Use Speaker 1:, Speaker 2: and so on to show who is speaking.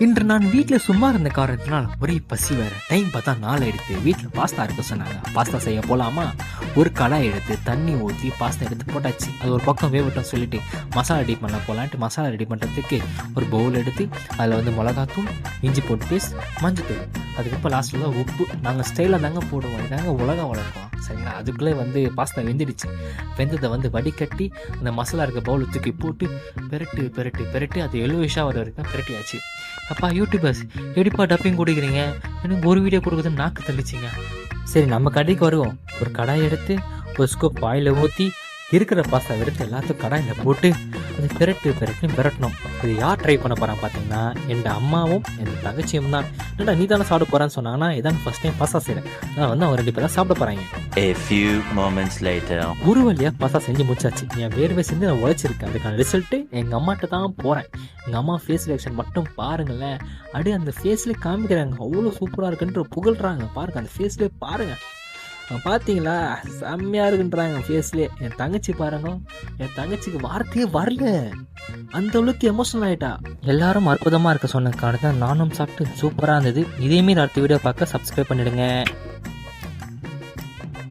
Speaker 1: இன்று நான் வீட்டில் சும்மா இருந்த காரணத்தினால் ஒரே பசி வேற. டைம் பார்த்தா 4 எடுத்து வீட்டில் பாஸ்தா இருக்க சொன்னாங்க. பாஸ்தா செய்ய போகலாமா? ஒரு கடாய் எடுத்து தண்ணி ஊற்றி பாஸ்தா எடுத்து போட்டாச்சு. அது ஒரு பக்கம் வேவட்டும் சொல்லிட்டு மசாலா ரெடி பண்ண போகலான்ட்டு மசாலா ரெடி பண்ணுறதுக்கு ஒரு பவுல் எடுத்து அதில் வந்து மிளகாத்தூள், இஞ்சி போட்டு பேஸ்ட், மஞ்சத்தூள், அதுக்கப்புறம் லாஸ்ட்டில் தான் உப்பு. நாங்கள் ஸ்டைலாக தாங்க போடுவோம், இதாங்க உலகம் வளர்ப்போம் சரிங்களா. அதுக்குள்ளே வந்து பாஸ்தா வெந்துடுச்சு. வெந்ததை வந்து வடிகட்டி அந்த மசாலா இருக்க பவுல் தூக்கி போட்டு பெரட்டு பெரட்டு பெரட்டு அது எலுவிஷாக வர வரைக்கும் பெரட்டியாச்சு. அப்பா யூடியூபர்ஸ் எப்படிப்பா டப்பிங் கொடுக்குறீங்க, எனக்கு ஒரு வீடியோ கொடுக்குறதுன்னு நாக்கு தள்ளிச்சிங்க. சரி நம்ம கடைக்கு வருவோம். ஒரு கடாய் எடுத்து ஒரு ஸ்கூப் ஆயில ஊற்றி இருக்கிற பாஸ்தா எடுத்து எல்லாத்தையும் கடாயில் போட்டு அது பெரட்டுன்னு பெரட்டணும். இது யார் ட்ரை பண்ண போகிறான்னு பார்த்தீங்கன்னா என் அம்மாவும் என் தங்கச்சியும் தான். என்னடா நீ தானே சாப்பிட போகிறான்னு சொன்னாங்கன்னா இதான் ஃபர்ஸ்ட் டைம் பாஸ்தா செய்கிறேன். நான் வந்து அவங்க 2 பேரும் சாப்பிட போகிறாங்க.
Speaker 2: A few moments later.
Speaker 1: ஒரு வழியாக பாஸ்தா செஞ்சு முடிச்சாச்சு. என் வேர்வை செஞ்சு நான் உழைச்சிருக்கேன். அதுக்கான ரிசல்ட்டு எங்கள் அம்மாட்ட தான் போகிறேன். எங்கள் அம்மா ஃபேஸ் ரியாக்ஷன் மட்டும் பாருங்களேன். அப்படியே அந்த ஃபேஸ்லேயே காமிக்கிறாங்க, அவ்வளோ சூப்பராக இருக்குன்ற புகழ்கிறாங்க. பாருங்கள் அந்த ஃபேஸ்லேயே பாருங்கள், பார்த்தீங்களா செம்மையாக இருக்குன்றாங்க ஃபேஸ்லேயே. என் தங்கச்சி பாருங்க, என் தங்கச்சிக்கு வார்த்தையே வரல, அந்த அளவுக்கு எமோஷனல் ஆகிட்டா. எல்லாரும் அற்புதமாக இருக்க சொன்ன காரணம் தான் நானும் சாப்பிட்டு சூப்பராக இருந்தது. இதேமாரி அடுத்த வீடியோ பார்க்க சப்ஸ்கிரைப் பண்ணிடுங்க.